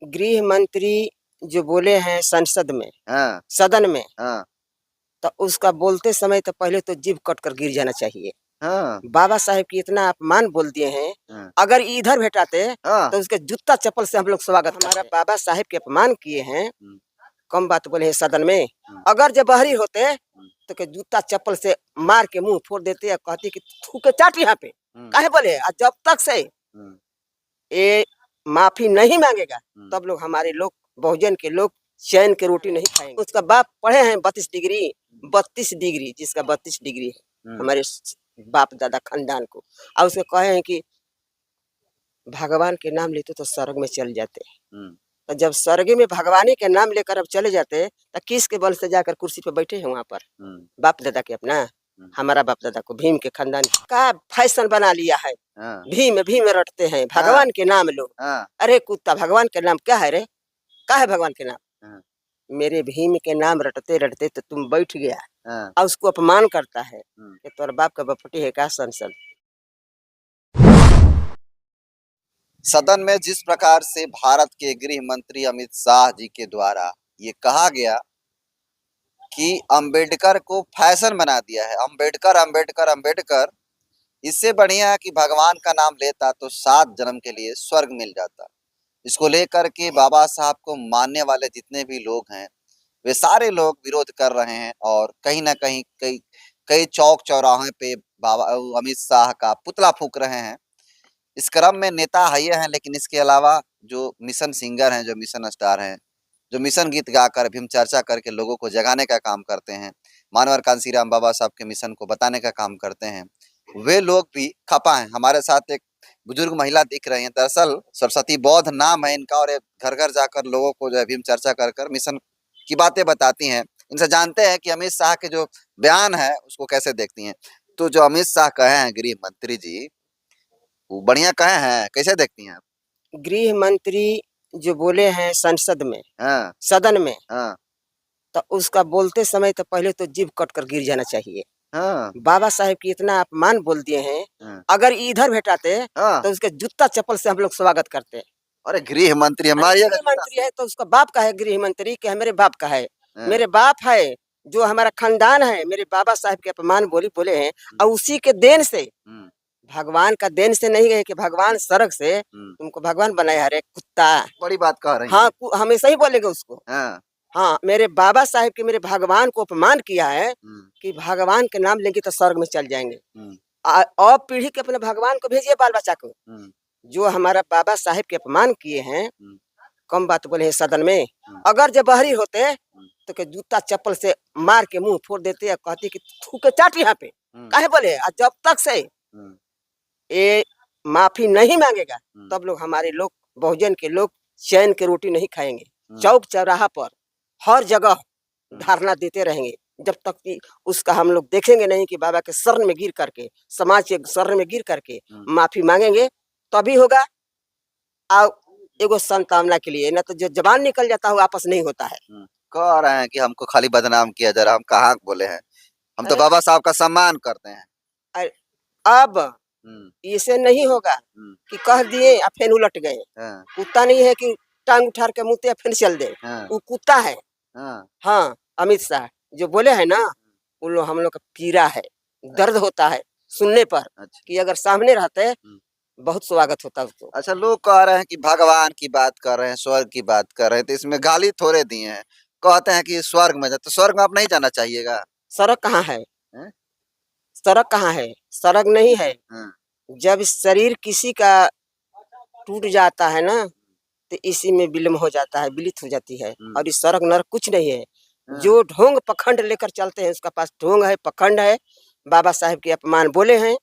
गृह मंत्री जो बोले हैं संसद में, हाँ सदन में, हाँ तो उसका बोलते समय तो पहले तो जीभ कट कर गिर जाना चाहिए। हाँ बाबा साहेब की इतना अपमान बोल दिए हैं, हाँ अगर इधर भेटाते हाँ तो उसके जूता चप्पल से हम लोग स्वागत करते। हमारा बाबा साहेब के अपमान किए हैं, हम्म, कम बात बोले हैं सदन में। हम्म, अगर जब बहरी होते तो के जूता चप्पल से मार के मुंह फोड़ देते या कहते कि थू के चाट यहाँ पे हम्म, काहे बोले। और जब तक से हम्म, ये माफी नहीं मांगेगा हम्म, तब लोग हमारे लोग बहुजन के लोग चैन के रोटी नहीं खाएंगे। उसका बाप पढ़े हैं 32 डिग्री जिसका 32 डिग्री है हम्म, हमारे बाप दादा खानदान को। और उसे कहे हैं कि भगवान के नाम लेते तो स्वर्ग में चल जाते। हम्म, तो जब स्वर्ग में भगवानी के नाम लेकर अब चले जाते तो किसके बल से जाकर कुर्सी पे बैठे हैं वहां पर? हम्म, बाप दादा के अपना, हमारा बाप दादा को भीम के खानदान का फैशन बना लिया है। हाँ भीम भीम रटते हैं, हाँ भगवान के नाम लो। हाँ अरे कुत्ता, भगवान के नाम क्या है रे? क्या है भगवान के नाम? हाँ मेरे भीम के नाम रटते रटते तो तुम बैठ गया हाँ, और उसको अपमान करता है हम्म। कि तोर बाप का बपटी है का संसद। सदन में जिस प्रकार से भारत के गृह मंत्री अमित शाह जी के द्वारा ये कहा गया कि अंबेडकर को फैशन बना दिया है, अंबेडकर अंबेडकर अंबेडकर, इससे बढ़िया है कि भगवान का नाम लेता तो 7 जन्म के लिए स्वर्ग मिल जाता। इसको लेकर के बाबा साहब को मानने वाले जितने भी लोग हैं वे सारे लोग विरोध कर रहे हैं और कहीं ना कहीं कई कई चौक चौराहे पे बाबा अमित शाह का पुतला फूंक रहे हैं। इस क्रम में नेता है हैं, लेकिन इसके अलावा जो मिशन सिंगर हैं, जो मिशन स्टार हैं, जो मिशन गीत गाकर भीम चर्चा करके लोगों को जगाने का काम करते हैं, मानवर कांसीराम बाबा साहब के मिशन को बताने का काम करते हैं, वे लोग भी खपा हैं। हमारे साथ एक बुजुर्ग महिला दिख रही हैं, दरअसल सरस्वती बौद्ध नाम है इनका, और घर घर जाकर लोगों को जो है भीम चर्चा कर कर मिशन की बातें बताती हैं। इनसे जानते हैं कि अमित शाह के जो बयान है उसको कैसे देखती हैं। तो जो अमित शाह कहे हैं गृह मंत्री जी, वो बढ़िया कहे हैं, कैसे देखती हैं आप? गृह मंत्री जो बोले हैं संसद में, हाँ सदन में, हाँ तो उसका बोलते समय तो पहले तो जीभ कट कर गिर जाना चाहिए। हाँ बाबा साहेब की इतना अपमान बोल दिए हैं, हाँ अगर इधर भेटाते हाँ। तो उसके जूता चप्पल से हम लोग स्वागत करते। अरे गृह मंत्री अरे हमारी गृह मंत्री है तो उसका बाप का है गृह मंत्री कि मेरे बाप का है? हाँ, मेरे बाप है, जो हमारा खानदान है, मेरे बाबा साहब के अपमान बोले हैं। और उसी के देन से, हम्म, भगवान का देन से नहीं है कि भगवान स्वर्ग से हम्म, तुमको भगवान बनाया है रे कुत्ता। बड़ी बात कह रही हाँ, हैं। हमेशा ही बोलेंगे उसको। हाँ हाँ, मेरे बाबा साहेब के मेरे भगवान को अपमान किया है हम्म, कि भगवान के नाम लेंगे तो स्वर्ग में चल जाएंगे। हम्म, और पीढ़ी के अपने भगवान को भेजिए बाल बच्चा को। हम्म, जो हमारा बाबा साहेब के अपमान किए हैं, हम्म, कम बात बोले हैं सदन में। हम्म, अगर जब बहरी होते तो के जूता चप्पल से मार के मुंह फोड़ देते या कहते कि थू के चाट यहाँ पे हम्म, काहे बोले। और जब तक से हम्म, ये माफी नहीं मांगेगा हम्म, तब लोग हमारे लोग बहुजन के लोग चैन के रोटी नहीं खाएंगे। हम्म, चौक चौराहा पर हर जगह हम्म, धरना देते रहेंगे जब तक कि उसका हम लोग देखेंगे नहीं कि बाबा के शरण में गिर करके, समाज के शरण में गिर करके हम्म, माफी मांगेंगे तभी होगा। और एगो संतावना के लिए, न तो जो जबान निकल जाता है वो वापस नहीं होता है। कह रहे हैं कि हमको खाली बदनाम किया जा रहा, हम कहाँ बोले हैं, हम तो अरे बाबा साहब का सम्मान करते हैं। अरे, अब हम्म, इसे नहीं होगा हम्म, कि कह दिए और फिर उलट गए। हाँ कुत्ता नहीं है कि टांग उठार के मुँह पे फिर चल दे, हाँ वो कुत्ता है। हाँ हाँ, अमित शाह जो बोले हैं ना, उन लोग हम लोग का पीड़ा है, दर्द होता है सुनने पर अच्छा। कि अगर सामने रहते बहुत स्वागत होता उसको। अच्छा, लोग कह रहे हैं कि भगवान की बात कर रहे हैं, स्वर्ग की बात कर रहे हैं, तो इसमें गाली थोड़े दिए हैं। कहते हैं कि स्वर्ग में जा, तो स्वर्ग में आप नहीं जाना चाहिएगा? सड़क कहाँ है? हैं? सड़क कहाँ है? सड़क नहीं है। हाँ, जब शरीर किसी का टूट जाता है ना तो इसी में विलम्ब हो जाता है, विलित हो जाती है। और इस सड़क नरक कुछ नहीं है। हाँ, जो ढोंग पखंड लेकर चलते हैं उसका पास ढोंग है, पखंड है, बाबा साहेब के अपमान बोले हैं,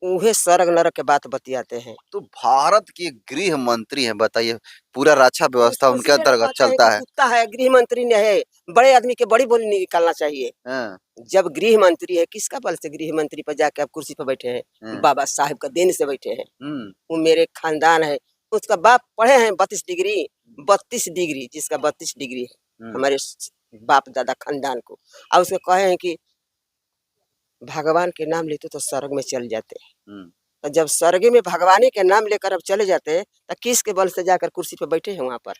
उहे स्वर्ग नरक के बात बतियाते हैं। तो भारत के गृह मंत्री हैं, बताइए, पूरा रक्षा व्यवस्था उनके उसी में अंतर्गत कहते हैं चलता कि है। कुत्ता है, गृह मंत्री ने है, बड़े आदमी के बड़ी बोली निकालना चाहिए। हाँ, जब गृह मंत्री है, किसका बल से गृह मंत्री पर जाके आप कुर्सी पर बैठे हैं? हाँ, बाबा साहेब का देन से बैठे हैं। हम्म, वो मेरे खानदान है। उसका बाप पढ़े हैं 32 डिग्री जिसका 32 डिग्री है हमारे बाप दादा खानदान को। और उसे कहे हैं कि भगवान के नाम लेते तो स्वर्ग में चल जाते। हम्म, तो जब स्वर्ग में भगवानी के नाम लेकर अब चले जाते तो किसके बल से जाकर कुर्सी पे बैठे हैं वहां पर?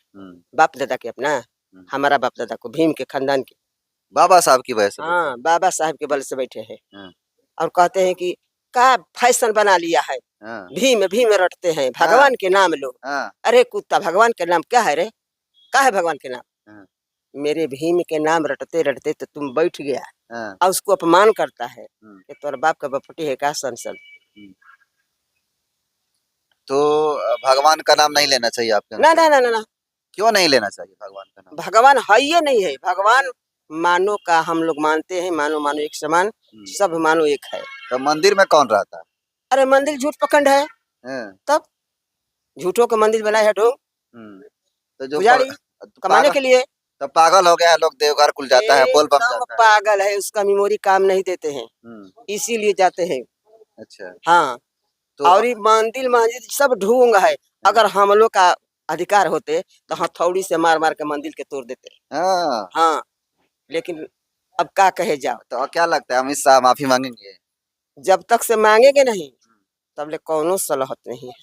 बाप दादा के अपना, हमारा बाप दादा को, भीम के खानदान के, बाबा साहब की वजह से बैठे। हाँ बाबा साहब के बल से बैठे हैं। हाँ। और कहते हैं कि का फैशन बना लिया है, हाँ। भीम भीम रटते हैं, भगवान के नाम लो। हाँ। अरे कुत्ता, भगवान के नाम क्या है रे? क्या है भगवान के नाम? हाँ। मेरे भीम के नाम रटते रटते तो तुम बैठ गया हाँ। और उसको अपमान करता है हम्म। कि तोर बाप का बपटी है का संसद। तो भगवान का नाम नहीं लेना चाहिए आपके ना अनुसार? ना ना ना ना, क्यों नहीं लेना चाहिए भगवान का नाम? भगवान है ये नहीं है। भगवान मानो का हम लोग मानते हैं, मानो मानो एक समान, सब मानो एक है। तो मंदिर में कौन रहता है? अरे मंदिर झूठ पखंड है, हाँ। तब झूठों का मंदिर बनाया है ढोंग, तो जो पुजारी कमाने के लिए। तो पागल हो गया है लोग, देवघर खुल जाता है, बोल बम एकदम जाता है। पागल है, उसका मेमोरी काम नहीं देते हैं, इसीलिए जाते हैं। अच्छा। हाँ, तो और ये मंदिर मस्जिद सब ढोंग है। अगर हम लोग का अधिकार होते तो हथौड़ी से मार मार के मंदिर के तोड़ देते। हाँ। हाँ, लेकिन अब क्या कहे जाओ। तो क्या लगता है अमित शाह माफी मांगेंगे? जब तक से मांगेंगे नहीं तब ले कौनो सलाहत नहीं है।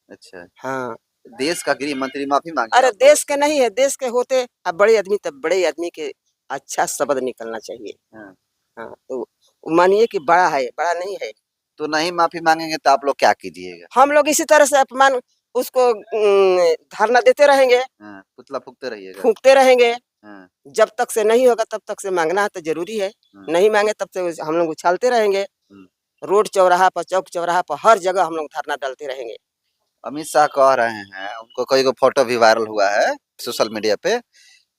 अच्छा। हाँ, देश का गृह मंत्री माफी मांगे? अरे देश के नहीं है, देश के होते अब बड़े आदमी, तब बड़े आदमी के अच्छा शब्द निकलना चाहिए। हाँ। हाँ, तो मानिए कि बड़ा है, बड़ा नहीं है। तो नहीं माफी मांगेंगे तो आप लोग क्या कीजिएगा? हम लोग इसी तरह से अपमान उसको धरना देते रहेंगे, हाँ, पुतला फूकते रहिएगा। फूंकते रहेंगे। हाँ। जब तक से नहीं होगा तब तक से मांगना है तो जरूरी है। नहीं मांगे तब से हम लोग उछालते रहेंगे, रोड चौराहा पर, चौक चौराहा पर, हर जगह हम लोग धरना डालते रहेंगे। अमित शाह कह रहे हैं, उनको कोई को फोटो भी वायरल हुआ है सोशल मीडिया पे,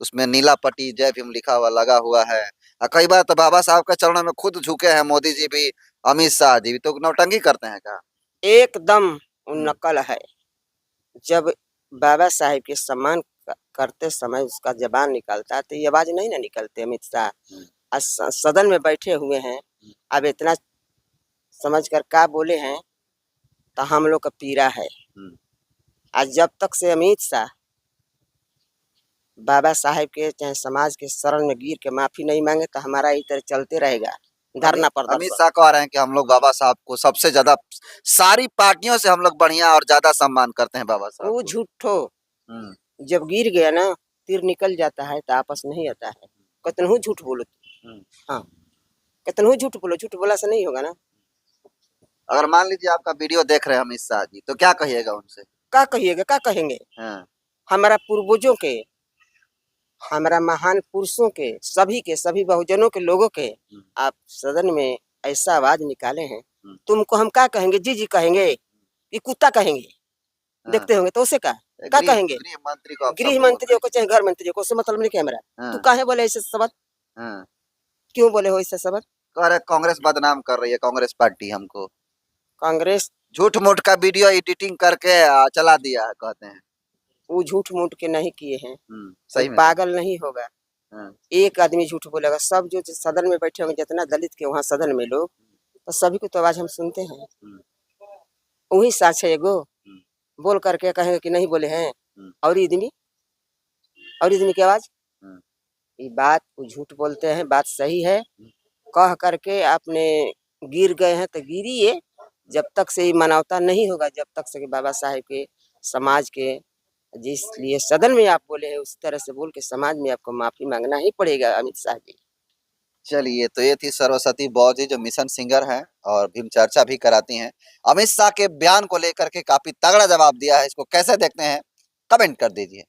उसमें नीला पट्टी जय भीम लिखा हुआ लगा हुआ है। और कई बार तो बाबा साहब के चरणों में खुद झुके हैं मोदी जी भी, अमित शाह जी भी। तो नौटंकी करते हैं क्या? एकदम नकल है। जब बाबा साहेब के सम्मान करते समय उसका जबान निकलता है तो ये आवाज नहीं ना निकलते। अमित शाह आज सदन में बैठे हुए हैं, अब इतना समझ कर क्या बोले हैं तो हम लोग का पीड़ा है। आज जब तक से अमित शाह बाबा साहेब के चाहे समाज के शरण में गिर के माफी नहीं मांगे तो हमारा इस तरह चलते रहेगा धरना अमित प्रदर्शन। शाह कह रहे हैं कि हम लोग बाबा साहब को सबसे ज्यादा, सारी पार्टियों से हम लोग बढ़िया और ज्यादा सम्मान करते हैं बाबा साहब वो को। झूठो, जब गिर गया ना तीर निकल जाता है तो आपस नहीं आता है। कितनहू झूठ बोलो, हाँ कितनहू झूठ बोलो, झूठ बोला से नहीं होगा ना। अगर मान लीजिए आपका वीडियो देख रहे हैं अमित शाह जी, तो क्या कहिएगा उनसे? क्या कहिएगा, क्या कहेंगे? हाँ। हमारा पूर्वजों के, हमारा महान पुरुषों के, सभी बहुजनों के लोगों के आप सदन में ऐसा आवाज निकाले हैं, तुमको हम क्या कहेंगे? जी जी कहेंगे, ये कुत्ता कहेंगे? देखते होंगे तो उसे क्या कहेंगे? गृह मंत्री को चाहे घर मंत्री को, उससे मतलब नहीं क्या हमारा। तू काहे बोले ऐसे शब्द? क्यों बोले हो ऐसे शब्द? कह रहे कांग्रेस बदनाम कर रही है, कांग्रेस पार्टी हमको। कांग्रेस झूठ मूठ का वीडियो एडिटिंग करके चला दिया है, कहते हैं। वो झूठ मूठ के नहीं किए हैं, सही में पागल नहीं होगा। एक आदमी झूठ बोलेगा, सब जो सदन में बैठे होंगे जितना दलित के वहाँ सदन में लोग, तो सभी को तो आवाज हम सुनते हैं। वही साच है एगो, बोल करके कहेंगे कि नहीं बोले हैं। और आदमी की आवाज, ये बात वो झूठ बोलते हैं, बात सही है। कह करके आपने गिर गए हैं तो गिरिए, जब तक से ये मानवता नहीं होगा, जब तक से बाबा साहेब के समाज के जिस लिए सदन में आप बोले हैं उस तरह से बोल के समाज में आपको माफी मांगना ही पड़ेगा अमित शाह जी। चलिए, तो ये थी सरस्वती बौद्ध जी, जो मिशन सिंगर हैं और भीम चर्चा भी कराती हैं। अमित शाह के बयान को लेकर के काफी तगड़ा जवाब दिया है, इसको कैसे देखते हैं कमेंट कर दीजिए।